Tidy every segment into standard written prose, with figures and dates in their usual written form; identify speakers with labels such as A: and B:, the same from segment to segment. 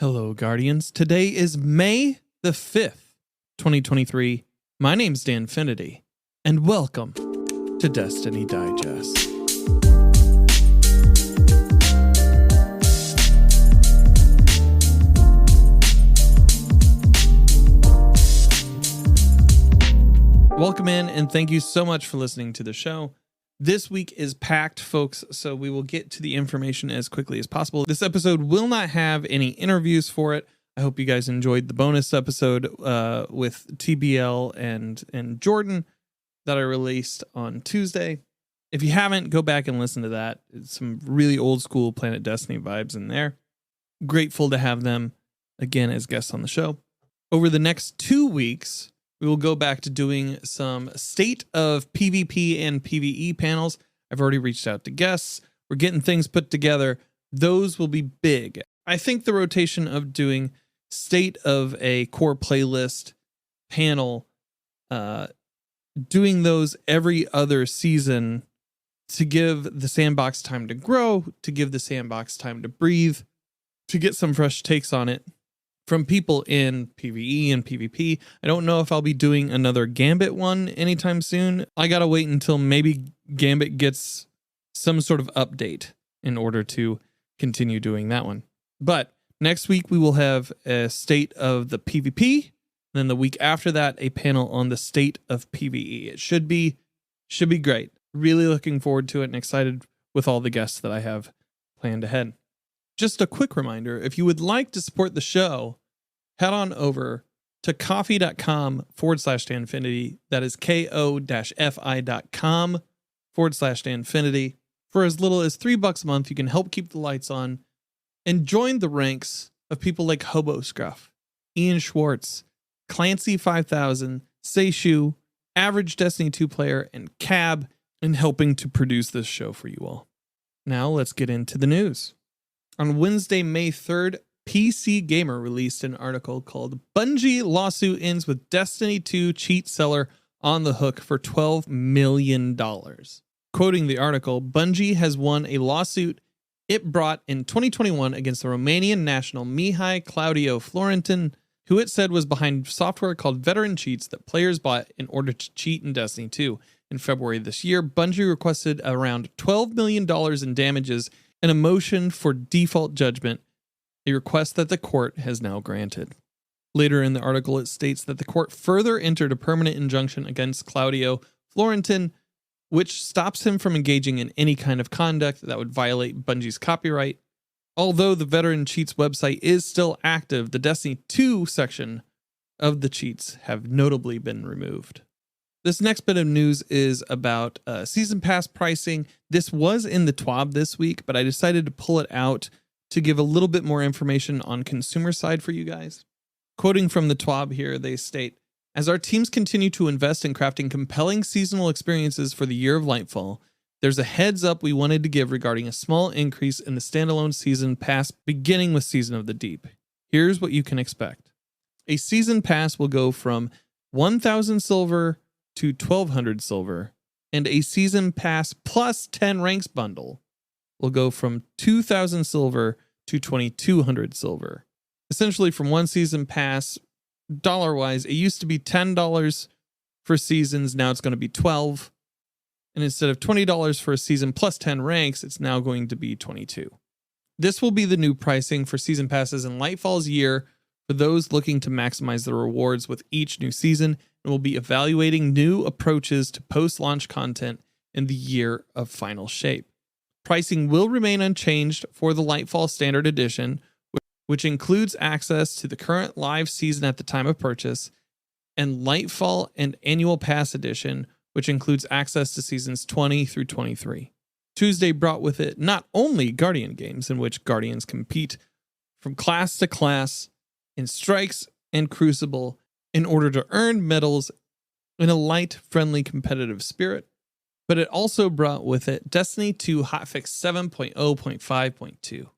A: Hello, Guardians. Today is May the 5th, 2023. My name's Danfinity, and welcome to Destiny Digest. Welcome in, and thank you so much for listening to the show. This week is packed, folks, so we will get to the information as quickly as possible. This episode will not have any interviews for it. I hope you guys enjoyed the bonus episode with TBL and Jordan that I released on Tuesday. If you haven't, go back and listen to that. It's some really old school Planet Destiny vibes in there. Grateful to have them again as guests on the show. Over the next 2 weeks, we will go back to doing some state of PvP and PvE panels. I've already reached out to guests. We're getting things put together. Those will be big. I think the rotation of doing state of a core playlist panel, doing those every other season to give the sandbox time to grow, to give the sandbox time to breathe, to get some fresh takes on it from people in PvE and PvP. I don't know if I'll be doing another Gambit one anytime soon. I gotta wait until maybe Gambit gets some sort of update in order to continue doing that one. But next week we will have a state of the PvP, and then the week after that a panel on the state of PvE. It should be great. Really looking forward to it and excited with all the guests that I have planned ahead. Just a quick reminder, if you would like to support the show, head on over to coffee.com/Danfinity. That is ko-fi.com/Danfinity. For as little as $3 a month, you can help keep the lights on and join the ranks of people like Hobo Scruff, Ian Schwartz, Clancy 5000, Seishu, Average Destiny 2 player, and Cab in helping to produce this show for you all. Now let's get into the news. On Wednesday, May 3rd, PC Gamer released an article called Bungie Lawsuit Ends with Destiny 2 Cheat Seller on the Hook for $12 million. Quoting the article, Bungie has won a lawsuit it brought in 2021 against the Romanian national Mihai Claudio Florentin, who it said was behind software called Veteran Cheats that players bought in order to cheat in Destiny 2. In February this year, Bungie requested around $12 million in damages and a motion for default judgment, a request that the court has now granted. Later in the article, it states that the court further entered a permanent injunction against Claudio Florentin, which stops him from engaging in any kind of conduct that would violate Bungie's copyright. Although the Veteran Cheats website is still active, the Destiny 2 section of the cheats have notably been removed. This next bit of news is about season pass pricing. This was in the TWAB this week, but I decided to pull it out to give a little bit more information on consumer side for you guys. Quoting from the TWAB here, they state, as our teams continue to invest in crafting compelling seasonal experiences for the Year of Lightfall, there's a heads up we wanted to give regarding a small increase in the standalone season pass beginning with Season of the Deep. Here's what you can expect. A season pass will go from 1,000 silver to 1,200 silver, and a season pass plus 10 ranks bundle will go from 2,000 silver to 2,200 silver. Essentially, from one season pass, dollar-wise, it used to be $10 for seasons, now it's going to be $12. And instead of $20 for a season plus 10 ranks, it's now going to be $22. This will be the new pricing for season passes in Lightfall's year for those looking to maximize the rewards with each new season, and will be evaluating new approaches to post-launch content in the Year of Final Shape. Pricing will remain unchanged for the Lightfall Standard Edition, which includes access to the current live season at the time of purchase, and Lightfall and Annual Pass Edition, which includes access to seasons 20 through 23. Tuesday brought with it not only Guardian games, in which Guardians compete from class to class in Strikes and Crucible in order to earn medals in a light, friendly, competitive spirit, but it also brought with it Destiny 2 Hotfix 7.0.5.2.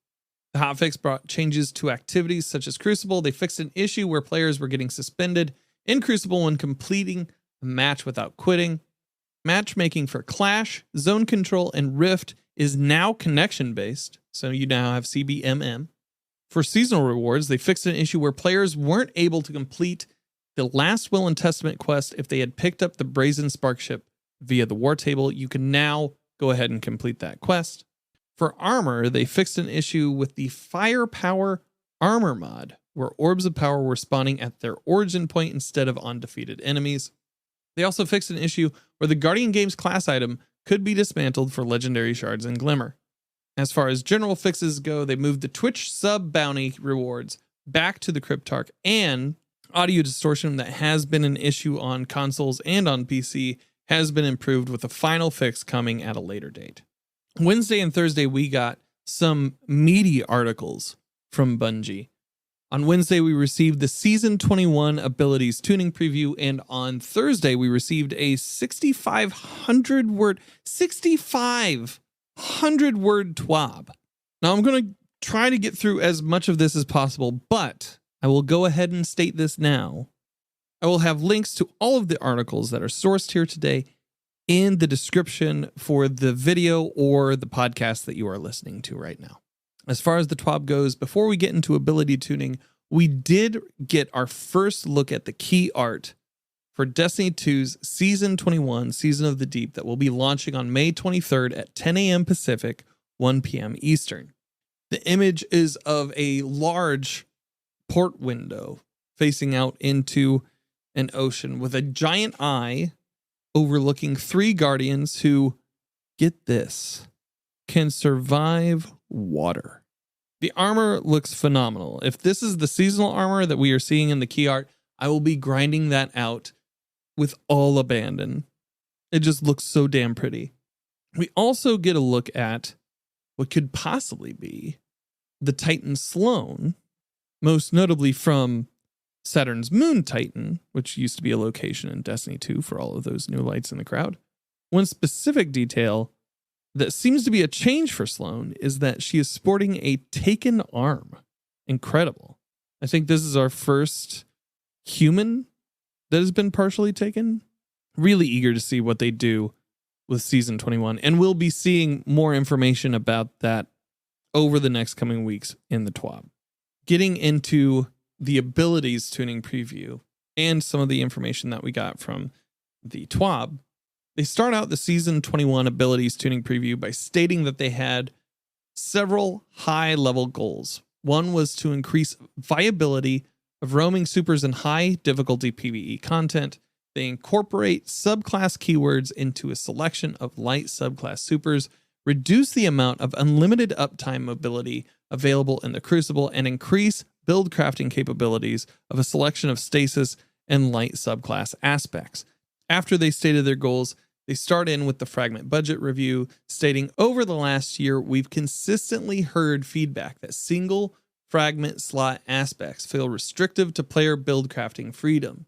A: The hotfix brought changes to activities such as Crucible. They fixed an issue where players were getting suspended in Crucible when completing a match without quitting. Matchmaking for Clash, Zone Control, and Rift is now connection-based, so you now have CBMM. For seasonal rewards, they fixed an issue where players weren't able to complete the Last Will and Testament quest if they had picked up the Brazen Spark ship via the war table. You can now go ahead and complete that quest. For armor, they fixed an issue with the Firepower Armor mod, where orbs of power were spawning at their origin point instead of on defeated enemies. They also fixed an issue where the Guardian Games class item could be dismantled for legendary shards and glimmer. As far as general fixes go, they moved the Twitch sub bounty rewards back to the Cryptarch, and audio distortion that has been an issue on consoles and on PC has been improved, with a final fix coming at a later date. Wednesday and Thursday, we got some meaty articles from Bungie. On Wednesday, we received the Season 21 Abilities Tuning Preview, and on Thursday, we received a 6,500 word TWAB. Now, I'm going to try to get through as much of this as possible, but I will go ahead and state this now. I will have links to all of the articles that are sourced here today in the description for the video or the podcast that you are listening to right now. As far as the TWAB goes, before we get into ability tuning, we did get our first look at the key art for Destiny 2's Season 21, Season of the Deep, that will be launching on May 23rd at 10 a.m. Pacific, 1 p.m. Eastern. The image is of a large port window facing out into an ocean with a giant eye overlooking 3 guardians who, get this, can survive water. The armor looks phenomenal. If this is the seasonal armor that we are seeing in the key art, I will be grinding that out with all abandon. It just looks so damn pretty. We also get a look at what could possibly be the Titan Sloan, most notably from Saturn's Moon Titan, which used to be a location in Destiny 2 for all of those new lights in the crowd. One specific detail that seems to be a change for Sloan is that she is sporting a taken arm. Incredible. I think this is our first human that has been partially taken. Really eager to see what they do with Season 21, and we'll be seeing more information about that over the next coming weeks in the TWAB. Getting into the abilities tuning preview and some of the information that we got from the TWAB, they start out the Season 21 abilities tuning preview by stating that they had several high-level goals. One was to increase viability of roaming supers and high difficulty PvE content. They incorporate subclass keywords into a selection of light subclass supers, reduce the amount of unlimited uptime mobility available in the Crucible, and increase build crafting capabilities of a selection of stasis and light subclass aspects. After they stated their goals, they start in with the fragment budget review, stating, over the last year, we've consistently heard feedback that single fragment slot aspects feel restrictive to player build crafting freedom.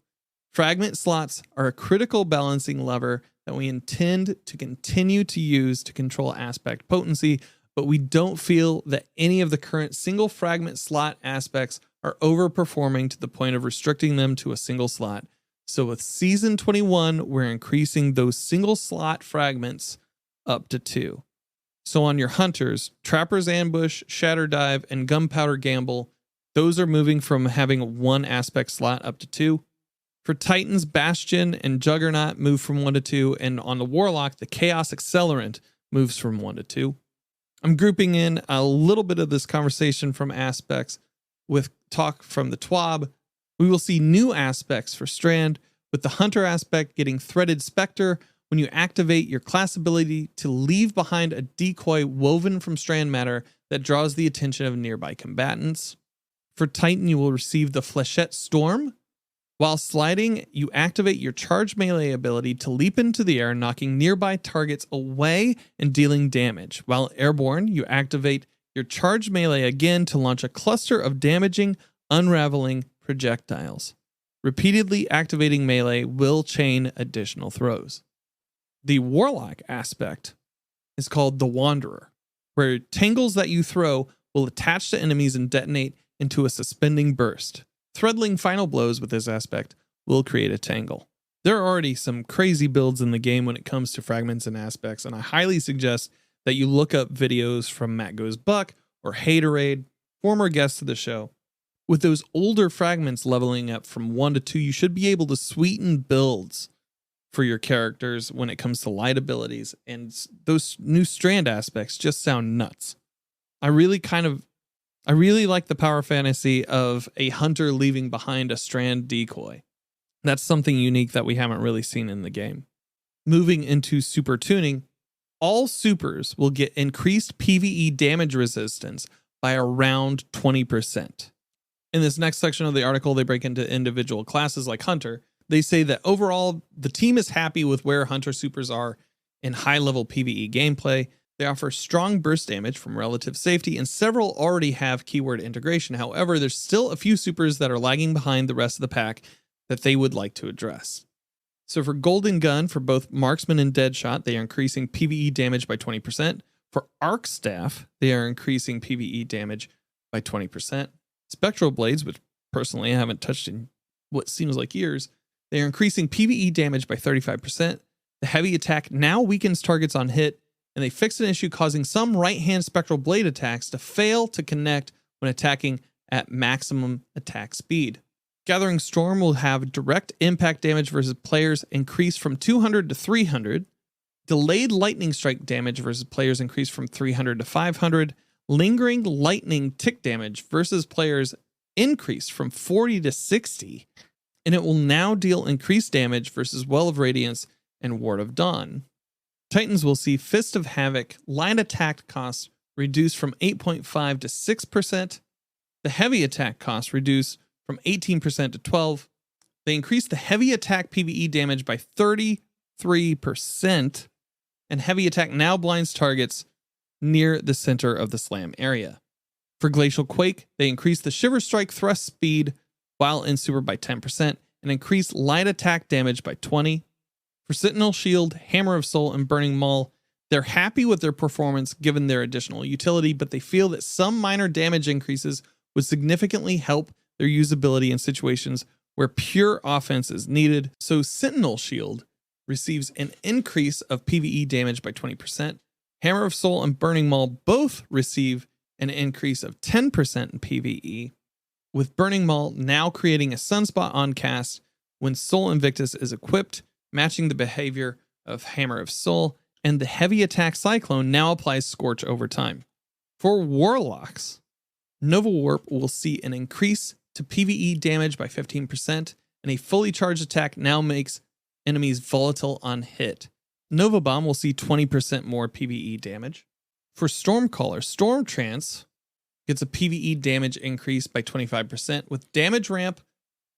A: Fragment slots are a critical balancing lever that we intend to continue to use to control aspect potency, but we don't feel that any of the current single fragment slot aspects are overperforming to the point of restricting them to a single slot. So with Season 21, we're increasing those single slot fragments up to 2. So on your Hunters, Trapper's Ambush, Shatter Dive, and Gunpowder Gamble, those are moving from having 1 aspect slot up to 2. For Titans, Bastion and Juggernaut move from 1 to 2, and on the Warlock, the Chaos Accelerant moves from 1 to 2. I'm grouping in a little bit of this conversation from aspects with talk from the TWAB. We will see new aspects for Strand, with the Hunter aspect getting Threaded Spectre when you activate your class ability to leave behind a decoy woven from Strand matter that draws the attention of nearby combatants. For Titan, you will receive the Flechette Storm. While sliding, you activate your charge melee ability to leap into the air, knocking nearby targets away and dealing damage. While airborne, you activate your charge melee again to launch a cluster of damaging, unraveling projectiles. Repeatedly activating melee will chain additional throws. The Warlock aspect is called the Wanderer, where tangles that you throw will attach to enemies and detonate into a suspending burst. Threadling final blows with this aspect will create a tangle. There are already some crazy builds in the game when it comes to fragments and aspects, and I highly suggest that you look up videos from Matt Goes Buck or Haterade former guest of the show, with those older fragments leveling up from 1 to 2, you should be able to sweeten builds for your characters when it comes to light abilities, and those new strand aspects just sound nuts. I really like the power fantasy of a hunter leaving behind a strand decoy. That's something unique that we haven't really seen in the game. Moving into super tuning, all supers will get increased PvE damage resistance by around 20%. In this next section of the article, they break into individual classes like Hunter. They say that overall, the team is happy with where Hunter supers are in high-level PvE gameplay. They offer strong burst damage from relative safety, and several already have keyword integration. However, there's still a few supers that are lagging behind the rest of the pack that they would like to address. So for Golden Gun, for both Marksman and Deadshot, they are increasing PvE damage by 20%. For Arc Staff, they are increasing PvE damage by 20%. Spectral Blades, which personally I haven't touched in what seems like years, they are increasing PvE damage by 35%. The heavy attack now weakens targets on hit, and they fix an issue causing some right-hand Spectral Blade attacks to fail to connect when attacking at maximum attack speed. Gathering Storm will have direct impact damage versus players increase from 200 to 300. Delayed Lightning Strike damage versus players increase from 300 to 500. Lingering Lightning Tick damage versus players increase from 40 to 60. And it will now deal increased damage versus Well of Radiance and Ward of Dawn. Titans will see Fist of Havoc line attack costs reduced from 8.5 to 6%. The heavy attack costs reduce from 18% to 12%. They increase the heavy attack PvE damage by 33%. And heavy attack now blinds targets near the center of the slam area. For Glacial Quake, they increase the Shiver Strike thrust speed while in super by 10% and increase light attack damage by 20%. For Sentinel Shield, Hammer of Soul, and Burning Maul, they're happy with their performance given their additional utility, but they feel that some minor damage increases would significantly help their usability in situations where pure offense is needed. So Sentinel Shield receives an increase of PvE damage by 20%. Hammer of Soul and Burning Maul both receive an increase of 10% in PvE, with Burning Maul now creating a sunspot on cast when Soul Invictus is equipped, matching the behavior of Hammer of Soul, and the heavy attack Cyclone now applies Scorch over time. For Warlocks, Nova Warp will see an increase to PvE damage by 15%, and a fully charged attack now makes enemies volatile on hit. Nova Bomb will see 20% more PvE damage. For Stormcaller, Storm Trance gets a PvE damage increase by 25%, with damage ramp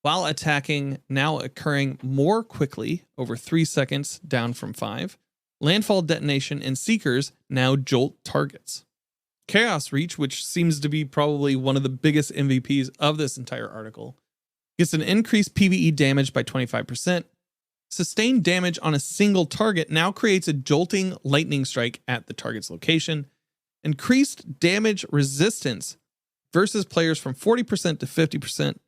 A: while attacking now occurring more quickly, over 3 seconds, down from 5. Landfall Detonation and Seekers now jolt targets. Chaos Reach, which seems to be probably one of the biggest MVPs of this entire article, gets an increased PvE damage by 25%. Sustained damage on a single target now creates a jolting lightning strike at the target's location. Increased damage resistance versus players from 40% to 50%.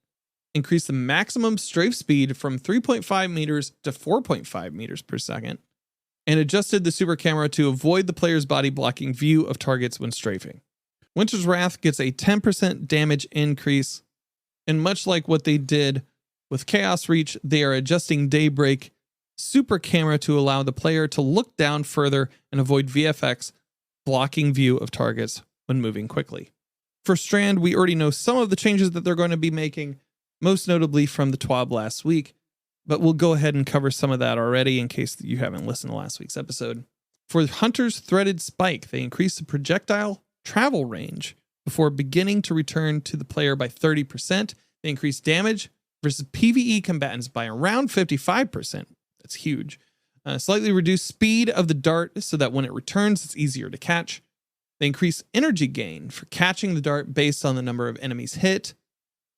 A: Increase the maximum strafe speed from 3.5 meters to 4.5 meters per second. And adjusted the super camera to avoid the player's body blocking view of targets when strafing. Winter's Wrath gets a 10% damage increase. And much like what they did with Chaos Reach, they are adjusting Daybreak super camera to allow the player to look down further and avoid VFX blocking view of targets when moving quickly. For Strand, we already know some of the changes that they're going to be making, most notably from the TWAB last week, but we'll go ahead and cover some of that already in case you haven't listened to last week's episode. For Hunter's Threaded Spike, they increase the projectile travel range before beginning to return to the player by 30%. They increase damage versus PvE combatants by around 55%. That's huge. Slightly reduce speed of the dart so that when it returns, it's easier to catch. They increase energy gain for catching the dart based on the number of enemies hit.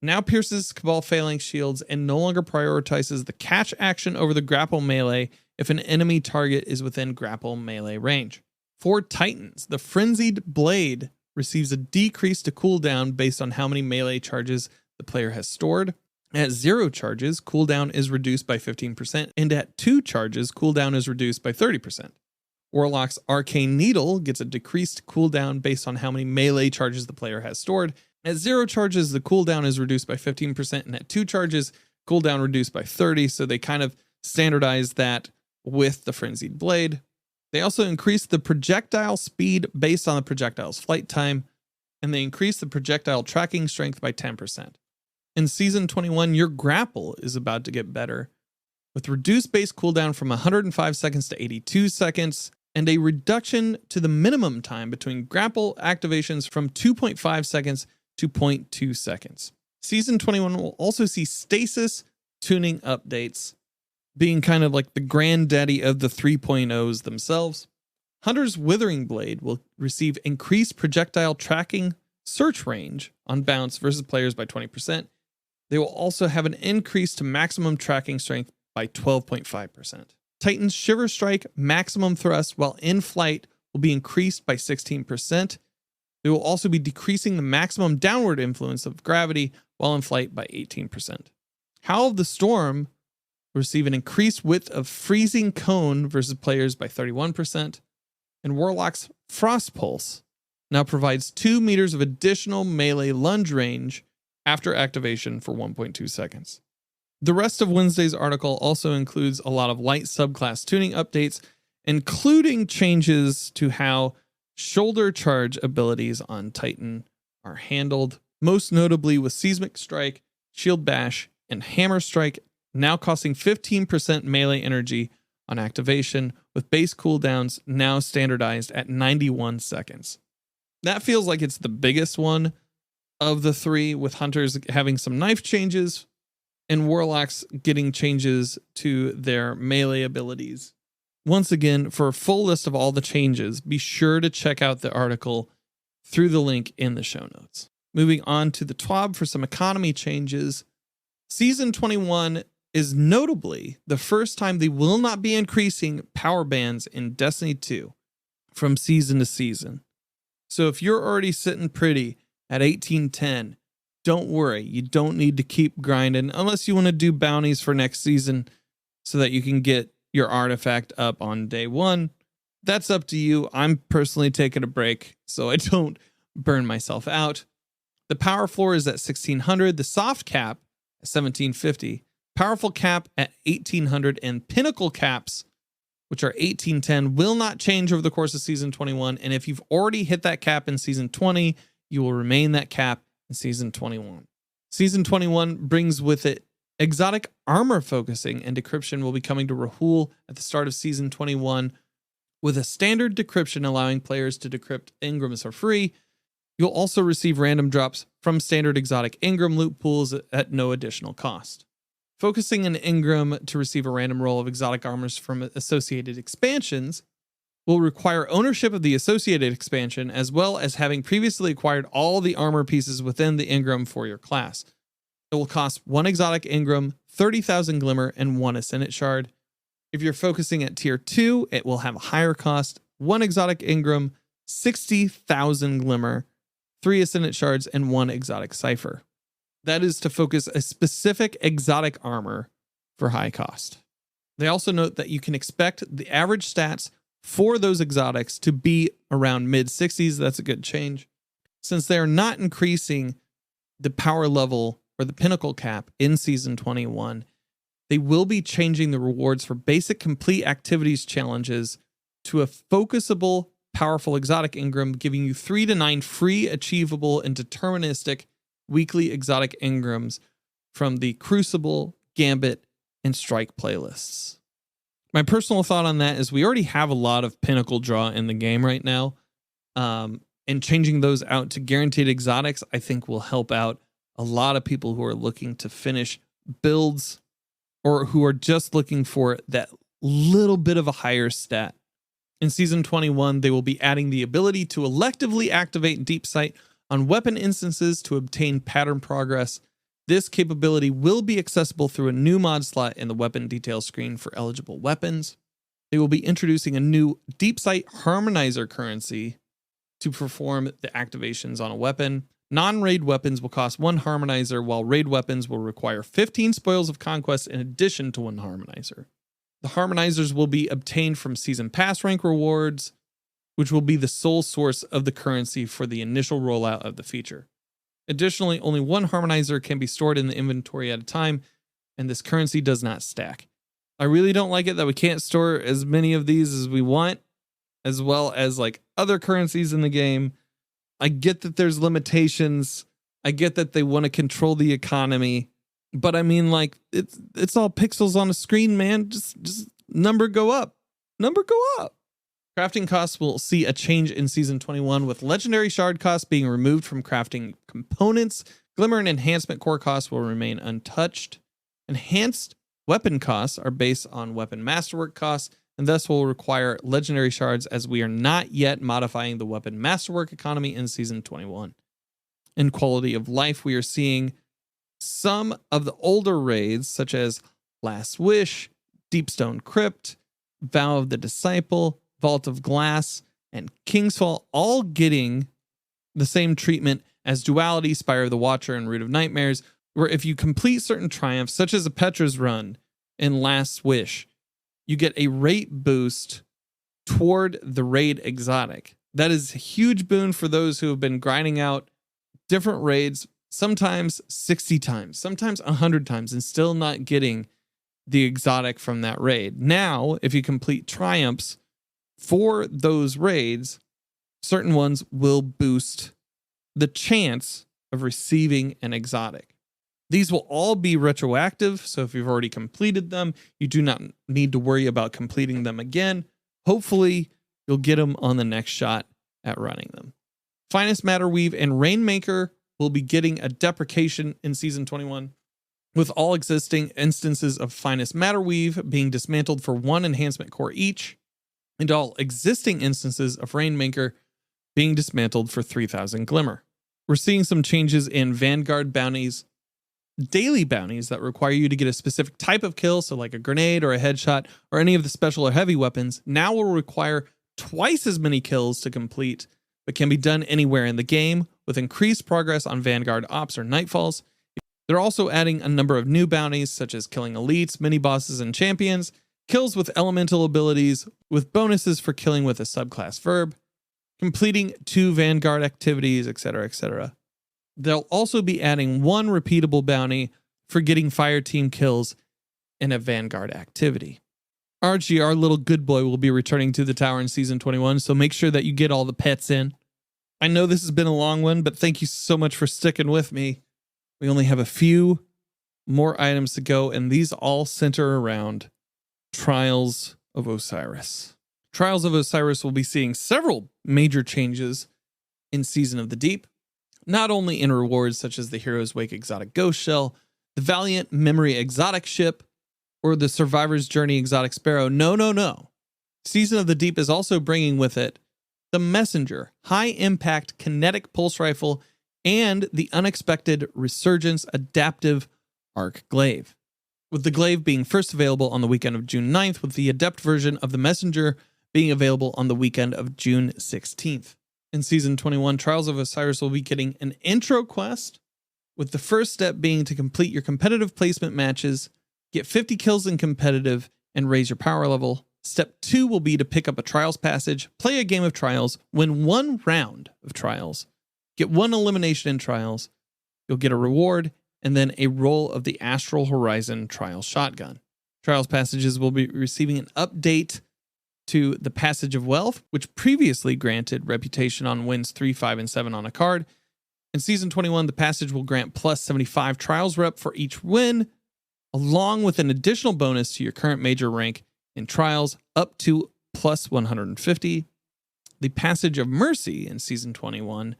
A: Now pierces Cabal Phalanx shields and no longer prioritizes the catch action over the grapple melee if an enemy target is within grapple melee range. For Titans, the Frenzied Blade receives a decrease to cooldown based on how many melee charges the player has stored. At 0 charges, cooldown is reduced by 15%, and at 2 charges, cooldown is reduced by 30%. Warlock's Arcane Needle gets a decreased cooldown based on how many melee charges the player has stored, At 0 charges, the cooldown is reduced by 15%, and at 2 charges, cooldown reduced by 30%. So they kind of standardized that with the Frenzied Blade. They also increased the projectile speed based on the projectile's flight time, and they increased the projectile tracking strength by 10%. In Season 21, your grapple is about to get better, with reduced base cooldown from 105 seconds to 82 seconds, and a reduction to the minimum time between grapple activations from 2.5 seconds to 0.2 seconds. Season 21 will also see stasis tuning updates, being kind of like the granddaddy of the 3.0s themselves. Hunter's Withering Blade will receive increased projectile tracking search range on bounce versus players by 20%. They will also have an increase to maximum tracking strength by 12.5%. Titan's Shiver Strike maximum thrust while in flight will be increased by 16%. They will also be decreasing the maximum downward influence of gravity while in flight by 18%. Howl of the Storm will receive an increased width of freezing cone versus players by 31%. And Warlock's Frost Pulse now provides 2 meters of additional melee lunge range after activation for 1.2 seconds. The rest of Wednesday's article also includes a lot of light subclass tuning updates, including changes to how shoulder charge abilities on Titan are handled, most notably with Seismic Strike, Shield Bash, and Hammer Strike now costing 15% melee energy on activation, with base cooldowns now standardized at 91 seconds. That feels like it's the biggest one of the three, with Hunters having some knife changes and Warlocks getting changes to their melee abilities. Once again, for a full list of all the changes, be sure to check out the article through the link in the show notes. Moving on to the TWAB for some economy changes. Season 21 is notably the first time they will not be increasing power bands in Destiny 2 from season to season. So if you're already sitting pretty at 1810, don't worry, you don't need to keep grinding unless you want to do bounties for next season so that you can get your artifact up on day 1. That's up to you. I'm personally taking a break so I don't burn myself out. The power floor is at 1600, the soft cap at 1750, powerful cap at 1800, and pinnacle caps, which are 1810, will not change over the course of season 21. And if you've already hit that cap in season 20, you will remain that cap in season 21. Season 21 brings with it exotic armor focusing, and decryption will be coming to Rahul at the start of season 21, with a standard decryption allowing players to decrypt engrams for free. You'll also receive random drops from standard exotic engram loot pools at no additional cost. Focusing an engram to receive a random roll of exotic armors from associated expansions will require ownership of the associated expansion, as well as having previously acquired all the armor pieces within the engram for your class. It will cost 1 exotic engram, 30,000 glimmer, and 1 ascendant shard. If you're focusing at tier 2, it will have a higher cost, 1 exotic engram, 60,000 glimmer, 3 ascendant shards, and 1 exotic cipher. That is to focus a specific exotic armor for high cost. They also note that you can expect the average stats for those exotics to be around mid-60s. That's a good change. Since they are not increasing the power level or the pinnacle cap in season 21, they will be changing the rewards for basic complete activities challenges to a focusable, powerful exotic engram, giving you 3 to 9 free, achievable, and deterministic weekly exotic engrams from the Crucible, Gambit, and Strike playlists. My personal thought on that is we already have a lot of pinnacle draw in the game right now, and changing those out to guaranteed exotics, I think, will help out a lot of people who are looking to finish builds or who are just looking for that little bit of a higher stat. In season 21, they will be adding the ability to electively activate Deep Sight on weapon instances to obtain pattern progress. This capability will be accessible through a new mod slot in the weapon detail screen for eligible weapons. They will be introducing a new Deep Sight Harmonizer currency to perform the activations on a weapon. Non-raid weapons will cost 1 Harmonizer, while raid weapons will require 15 Spoils of Conquest in addition to 1 Harmonizer. The Harmonizers will be obtained from Season Pass rank rewards, which will be the sole source of the currency for the initial rollout of the feature. Additionally, only one harmonizer can be stored in the inventory at a time, and this currency does not stack. I really don't like it that we can't store as many of these as we want, as well as like other currencies in the game. I get that there's limitations. I get that they want to control the economy, but I mean, like, it's all pixels on a screen, man. Just number go up. Number go up. Crafting costs will see a change in Season 21, with legendary shard costs being removed from crafting components. Glimmer and enhancement core costs will remain untouched. Enhanced weapon costs are based on weapon masterwork costs, and thus will require legendary shards, as we are not yet modifying the weapon masterwork economy in Season 21. In quality of life, we are seeing some of the older raids, such as Last Wish, Deepstone Crypt, Vow of the Disciple, Vault of Glass, and Kingsfall, all getting the same treatment as Duality, Spire of the Watcher, and Root of Nightmares, where if you complete certain triumphs, such as a Petra's Run in Last Wish, you get a rate boost toward the raid exotic. That is a huge boon for those who have been grinding out different raids, sometimes 60 times, sometimes 100 times, and still not getting the exotic from that raid. Now, if you complete triumphs for those raids, certain ones will boost the chance of receiving an exotic. These will all be retroactive, so if you've already completed them, you do not need to worry about completing them again. Hopefully, you'll get them on the next shot at running them. Finest Matter Weave and Rainmaker will be getting a deprecation in Season 21, with all existing instances of Finest Matter Weave being dismantled for 1 enhancement core each, and all existing instances of Rainmaker being dismantled for 3,000 Glimmer. We're seeing some changes in Vanguard bounties, daily bounties that require you to get a specific type of kill, so like a grenade or a headshot or any of the special or heavy weapons, now will require twice as many kills to complete, but can be done anywhere in the game, with increased progress on Vanguard Ops or Nightfalls. They're also adding a number of new bounties, such as killing elites, mini-bosses, and champions, kills with elemental abilities, with bonuses for killing with a subclass verb, completing 2 Vanguard activities, etc., etc. They'll also be adding 1 repeatable bounty for getting fire team kills in a Vanguard activity. Archie, our little good boy, will be returning to the tower in Season 21, so make sure that you get all the pets in. I know this has been a long one, but thank you so much for sticking with me. We only have a few more items to go, and these all center around Trials of Osiris. Trials of Osiris will be seeing several major changes in Season of the Deep, not only in rewards such as the Hero's Wake exotic ghost shell, the Valiant Memory exotic ship, or the Survivor's Journey exotic sparrow. No. Season of the Deep is also bringing with it the Messenger, high-impact kinetic pulse rifle, and the unexpected Resurgence adaptive arc glaive, with the glaive being first available on the weekend of June 9th, with the adept version of the Messenger being available on the weekend of June 16th. In Season 21, Trials of Osiris will be getting an intro quest, with the first step being to complete your competitive placement matches, get 50 kills in competitive, and raise your power level. Step 2 will be to pick up a Trials passage, play a game of Trials, win 1 round of Trials, get 1 elimination in Trials, you'll get a reward, and then a roll of the Astral Horizon Trials shotgun. Trials passages will be receiving an update to the Passage of Wealth, which previously granted reputation on wins 3, 5, and 7 on a card. In Season 21, the passage will grant plus 75 Trials rep for each win, along with an additional bonus to your current major rank in Trials, up to plus 150. The Passage of Mercy in Season 21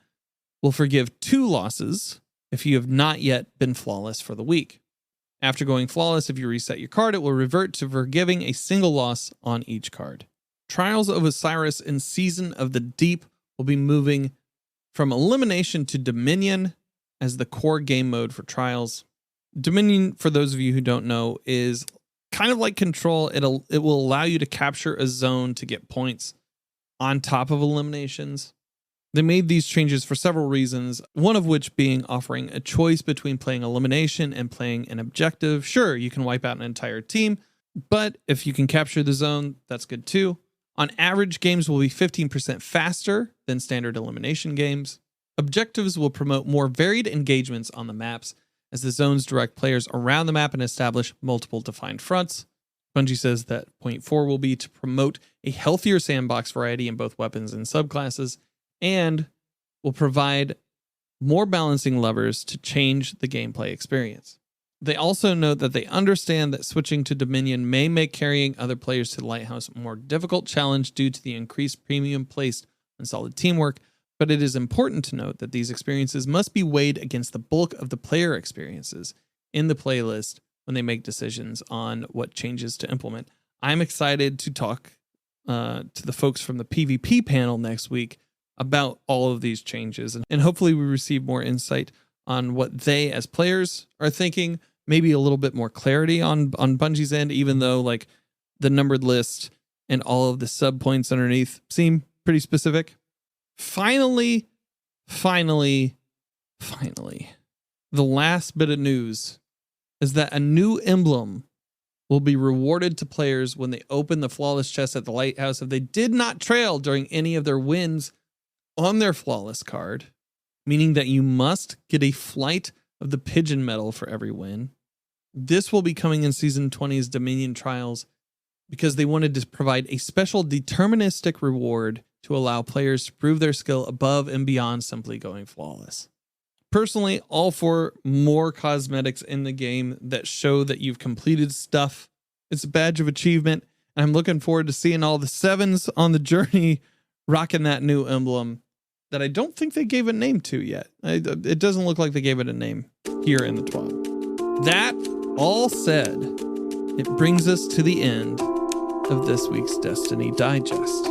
A: will forgive 2 losses if you have not yet been flawless for the week. After going flawless, if you reset your card, it will revert to forgiving a single loss on each card. Trials of Osiris in Season of the Deep will be moving from Elimination to Dominion as the core game mode for Trials. Dominion, for those of you who don't know, is kind of like Control. It will allow you to capture a zone to get points on top of eliminations. They made these changes for several reasons, one of which being offering a choice between playing elimination and playing an objective. Sure, you can wipe out an entire team, but if you can capture the zone, that's good too. On average, games will be 15% faster than standard elimination games. Objectives will promote more varied engagements on the maps, as the zones direct players around the map and establish multiple defined fronts. Bungie says that point 4 will be to promote a healthier sandbox variety in both weapons and subclasses, and will provide more balancing levers to change the gameplay experience. They also note that they understand that switching to Dominion may make carrying other players to the Lighthouse a more difficult challenge due to the increased premium placed on solid teamwork, but it is important to note that these experiences must be weighed against the bulk of the player experiences in the playlist when they make decisions on what changes to implement. I'm excited to talk to the folks from the PvP panel next week about all of these changes, and hopefully we receive more insight on what they as players are thinking, maybe a little bit more clarity on Bungie's end, even though like the numbered list and all of the sub points underneath seem pretty specific. Finally, the last bit of news is that a new emblem will be rewarded to players when they open the Flawless chest at the Lighthouse if they did not trail during any of their wins on their Flawless card, meaning that you must get a Flight of the Pigeon medal for every win. This will be coming in Season 20's Dominion Trials because they wanted to provide a special deterministic reward to allow players to prove their skill above and beyond simply going flawless. Personally, all for more cosmetics in the game that show that you've completed stuff. It's a badge of achievement, and I'm looking forward to seeing all the 7s on the journey rocking that new emblem that I don't think they gave a name to yet. It doesn't look like they gave it a name here in the TWAB. That all said, it brings us to the end of this week's Destiny Digest.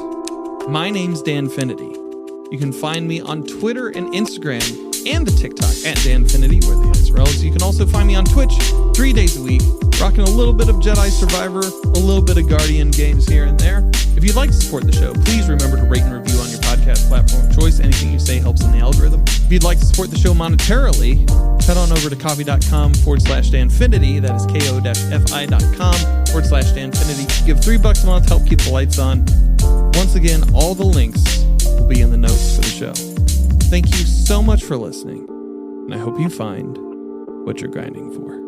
A: My name's Danfinity. You can find me on Twitter and Instagram and the TikTok at Danfinity, where the answer is. You can also find me on Twitch 3 days a week, rocking a little bit of Jedi Survivor, a little bit of Guardian games here and there. If you'd like to support the show, please remember to rate and review on your podcast platform of choice. Anything you say helps in the algorithm. If you'd like to support the show monetarily, head on over to coffee.com/Danfinity. That is ko-fi.com/Danfinity. Give $3 a month, help keep the lights on. Once again, all the links will be in the notes for the show. Thank you so much for listening, and I hope you find what you're grinding for.